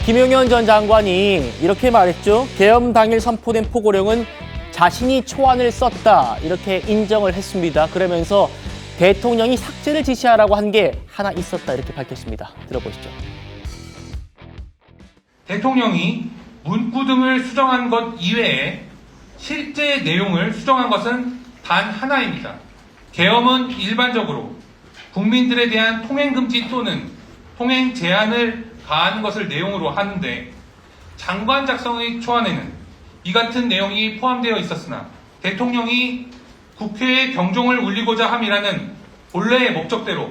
김용현 전 장관이 이렇게 말했죠. 계엄 당일 선포된 포고령은 자신이 초안을 썼다 이렇게 인정을 했습니다. 그러면서 대통령이 삭제를 지시하라고 한 게 하나 있었다 이렇게 밝혔습니다. 들어보시죠. 대통령이 문구 등을 수정한 것 이외에 실제 내용을 수정한 것은 단 하나입니다. 계엄은 일반적으로 국민들에 대한 통행금지 또는 통행 제한을 가하는 것을 내용으로 하는데 장관 작성의 초안에는 이 같은 내용이 포함되어 있었으나 대통령이 국회의 경종을 울리고자 함이라는 본래의 목적대로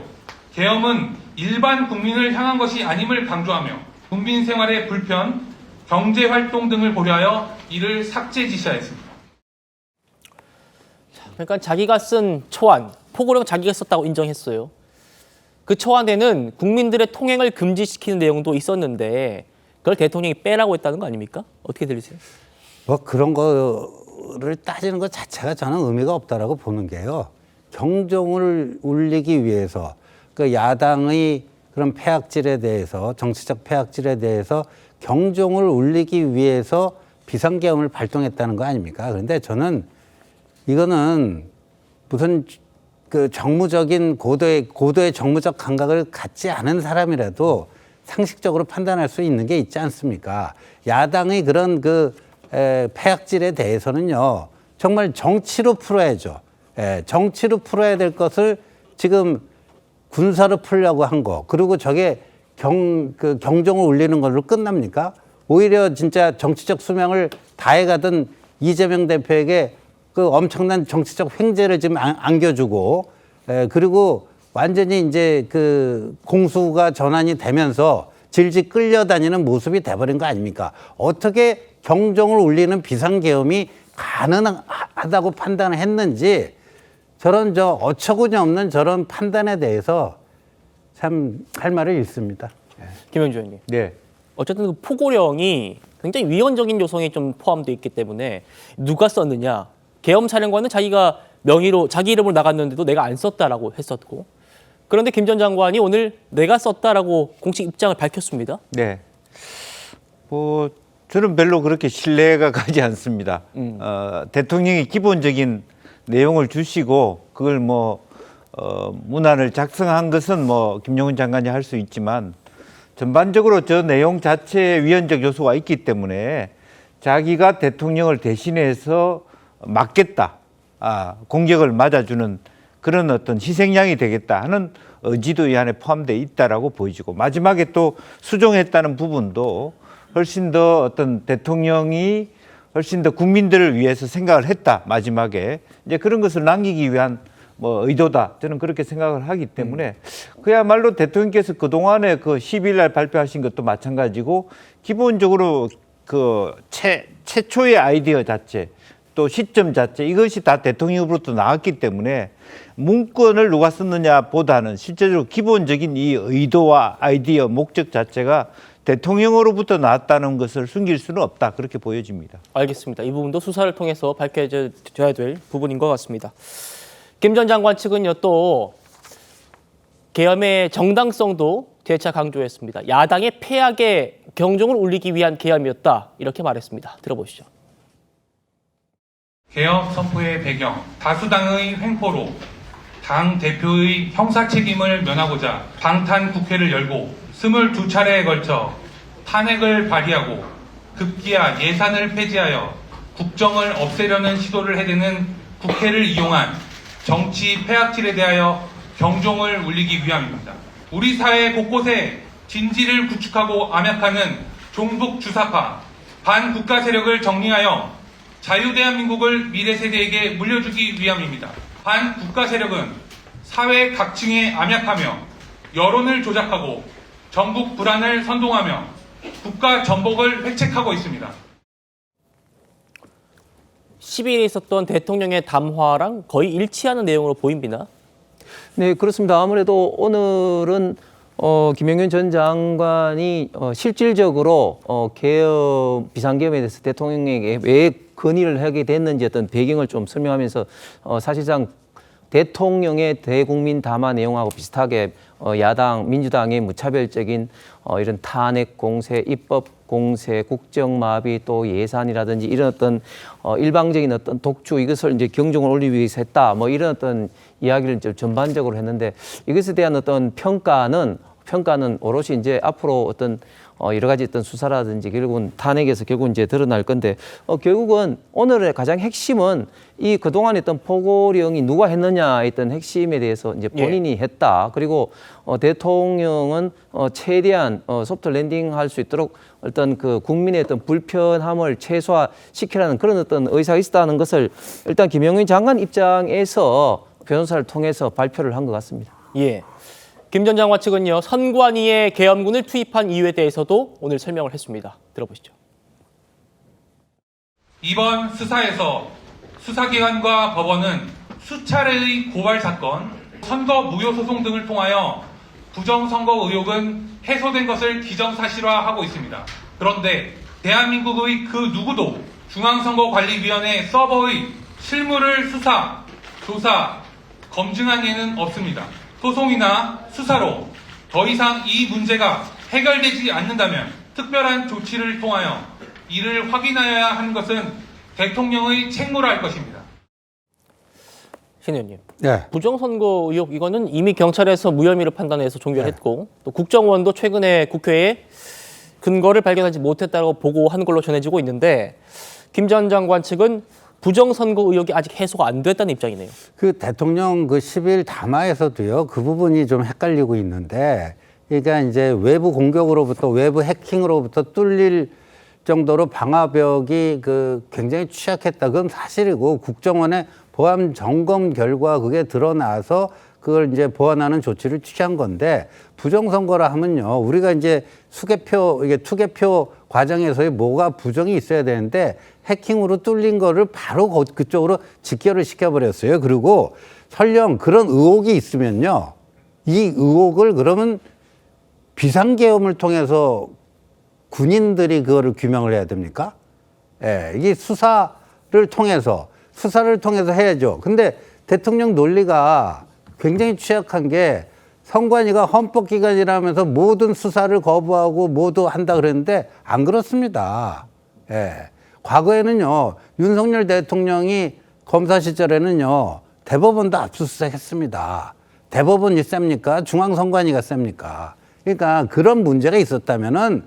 계엄은 일반 국민을 향한 것이 아님을 강조하며 국민 생활의 불편, 경제활동 등을 고려하여 이를 삭제 지시하였습니다. 그러니까 자기가 쓴 초안, 포고령 자기가 썼다고 인정했어요. 그 초안에는 국민들의 통행을 금지시키는 내용도 있었는데 그걸 대통령이 빼라고 했다는 거 아닙니까? 어떻게 들리세요? 뭐 그런 거를 따지는 것 자체가 저는 의미가 없다라고 보는 게요. 경종을 울리기 위해서 그 야당의 그런 폐악질에 대해서 정치적 폐악질에 대해서 경종을 울리기 위해서 비상계엄을 발동했다는 거 아닙니까? 그런데 저는 이거는 무슨 그 정무적인 고도의 정무적 감각을 갖지 않은 사람이라도 상식적으로 판단할 수 있는 게 있지 않습니까? 야당의 그런 폐악질에 대해서는요, 정말 정치로 풀어야죠. 정치로 풀어야 될 것을 지금 군사로 풀려고 한 거, 그리고 저게 경종을 울리는 걸로 끝납니까? 오히려 진짜 정치적 수명을 다해가던 이재명 대표에게 그 엄청난 정치적 횡재를 지금 안겨주고, 그리고 완전히 이제 그 공수가 전환이 되면서 질질 끌려다니는 모습이 돼버린 거 아닙니까? 어떻게 경종을 울리는 비상계엄이 가능하다고 판단을 했는지 저런 어처구니 없는 저런 판단에 대해서 참 할 말을 잃습니다. 김영주 의원님. 네. 어쨌든 그 포고령이 굉장히 위헌적인 요소이 좀 포함되어 있기 때문에 누가 썼느냐. 계엄 사령관은 자기가 명의로 자기 이름으로 나갔는데도 내가 안 썼다라고 했었고 그런데 김 전 장관이 오늘 내가 썼다라고 공식 입장을 밝혔습니다. 네. 뭐 저는 별로 그렇게 신뢰가 가지 않습니다. 대통령이 기본적인 내용을 주시고 그걸 문안을 작성한 것은 김용현 장관이 할 수 있지만 전반적으로 저 내용 자체에 위헌적 요소가 있기 때문에 자기가 대통령을 대신해서 맡겠다, 공격을 맞아주는 그런 어떤 희생양이 되겠다 하는 의지도 이 안에 포함되어 있다라고 보여지고 마지막에 또 수정했다는 부분도 훨씬 더 어떤 대통령이 훨씬 더 국민들을 위해서 생각을 했다 마지막에 이제 그런 것을 남기기 위한 의도다 저는 그렇게 생각을 하기 때문에 그야말로 대통령께서 그동안에 그 10일 날 발표하신 것도 마찬가지고 기본적으로 그 최초의 아이디어 자체 또 시점 자체 이것이 다 대통령으로부터 나왔기 때문에 문건을 누가 썼느냐 보다는 실제적으로 기본적인 이 의도와 아이디어 목적 자체가 대통령으로부터 나왔다는 것을 숨길 수는 없다 그렇게 보여집니다. 알겠습니다. 이 부분도 수사를 통해서 밝혀져야 될 부분인 것 같습니다. 김 전 장관 측은요 또 계엄의 정당성도 재차 강조했습니다. 야당의 폐악의 경종을 울리기 위한 계엄이었다 이렇게 말했습니다. 들어보시죠. 계엄 선포의 배경, 다수당의 횡포로 당 대표의 형사 책임을 면하고자 방탄 국회를 열고 22차례에 걸쳐 탄핵을 발의하고 급기야 예산을 폐지하여 국정을 없애려는 시도를 해대는 국회를 이용한 정치 폐악질에 대하여 경종을 울리기 위함입니다. 우리 사회 곳곳에 진지를 구축하고 암약하는 종북 주사파, 반국가 세력을 정리하여 자유대한민국을 미래 세대에게 물려주기 위함입니다. 반국가 세력은 사회 각층에 암약하며 여론을 조작하고 전국 불안을 선동하며 국가 전복을 획책하고 있습니다. 10일에 있었던 대통령의 담화랑 거의 일치하는 내용으로 보입니다. 네, 그렇습니다. 아무래도 오늘은 김용현 전 장관이 실질적으로 계엄, 비상계엄에 대해서 대통령에게 왜 건의를 하게 됐는지 어떤 배경을 좀 설명하면서 사실상 대통령의 대국민 담화 내용하고 비슷하게 야당 민주당의 무차별적인 이런 탄핵 공세, 입법 공세, 국정마비 또 예산이라든지 이런 어떤 일방적인 어떤 독주 이것을 이제 경종을 올리기 위해서 했다. 뭐 이런 어떤 이야기를 이제 전반적으로 했는데 이것에 대한 어떤 평가는 오롯이 이제 앞으로 어떤 여러 가지 어떤 수사라든지 결국은 탄핵에서 결국 이제 드러날 건데 결국은 오늘의 가장 핵심은 이 그동안 했던 포고령이 누가 했느냐 했던 핵심에 대해서 이제 본인이 했다. 그리고 대통령은 최대한 소프트 랜딩할 수 있도록 어떤 그 국민의 어떤 불편함을 최소화시키라는 그런 어떤 의사가 있었다는 것을 일단 김영민 장관 입장에서 변호사를 통해서 발표를 한 것 같습니다. 예. 김 전 장관 측은요, 선관위에 계엄군을 투입한 이유에 대해서도 오늘 설명을 했습니다. 들어보시죠. 이번 수사에서 수사기관과 법원은 수차례의 고발 사건, 선거 무효 소송 등을 통하여 부정선거 의혹은 해소된 것을 기정사실화하고 있습니다. 그런데 대한민국의 그 누구도 중앙선거관리위원회 서버의 실무를 수사, 조사, 검증한 예는 없습니다. 소송이나 수사로 더 이상 이 문제가 해결되지 않는다면 특별한 조치를 통하여 이를 확인하여야 하는 것은 대통령의 책무라 할 것입니다. 신 의원님, 네. 부정선거 의혹 이거는 이미 경찰에서 무혐의로 판단해서 종결했고 또 국정원도 최근에 국회에 근거를 발견하지 못했다고 보고한 걸로 전해지고 있는데 김 전 장관 측은 부정선거 의혹이 아직 해소가 안 됐다는 입장이네요. 그 대통령 그 10일 담화에서도요, 그 부분이 좀 헷갈리고 있는데, 그러니까 이제 외부 공격으로부터, 외부 해킹으로부터 뚫릴 정도로 방화벽이 그 굉장히 취약했다. 그건 사실이고, 국정원의 보안 점검 결과 그게 드러나서 그걸 이제 보완하는 조치를 취한 건데, 부정선거라 하면요, 우리가 이제 수개표, 이게 투개표 과정에서의 뭐가 부정이 있어야 되는데, 해킹으로 뚫린 거를 바로 그쪽으로 직결을 시켜버렸어요. 그리고 설령 그런 의혹이 있으면요, 이 의혹을 그러면 비상계엄을 통해서 군인들이 그거를 규명을 해야 됩니까? 예, 이게 수사를 통해서 해야죠. 근데 대통령 논리가 굉장히 취약한 게 선관위가 헌법기관이라면서 모든 수사를 거부하고 모두 한다 그랬는데 안 그렇습니다. 예. 과거에는요, 윤석열 대통령이 검사 시절에는요, 대법원도 압수수색했습니다. 대법원이 셉니까? 중앙선관위가 셉니까? 그러니까 그런 문제가 있었다면은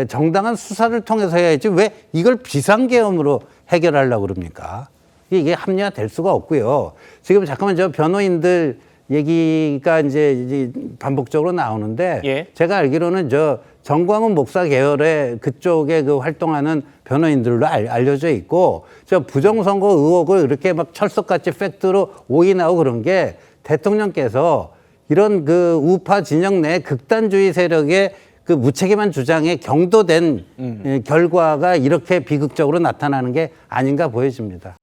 정당한 수사를 통해서 해야지 왜 이걸 비상계엄으로 해결하려고 그럽니까? 이게 합리화될 수가 없고요. 지금 잠깐만 저 변호인들 얘기가 이제 반복적으로 나오는데 예. 제가 알기로는 저 정광훈 목사 계열의 그쪽에 그 활동하는 변호인들로 알려져 있고 저 부정선거 의혹을 이렇게 막 철석같이 팩트로 오인하고 그런 게 대통령께서 이런 그 우파 진영 내 극단주의 세력의 그 무책임한 주장에 경도된 결과가 이렇게 비극적으로 나타나는 게 아닌가 보여집니다.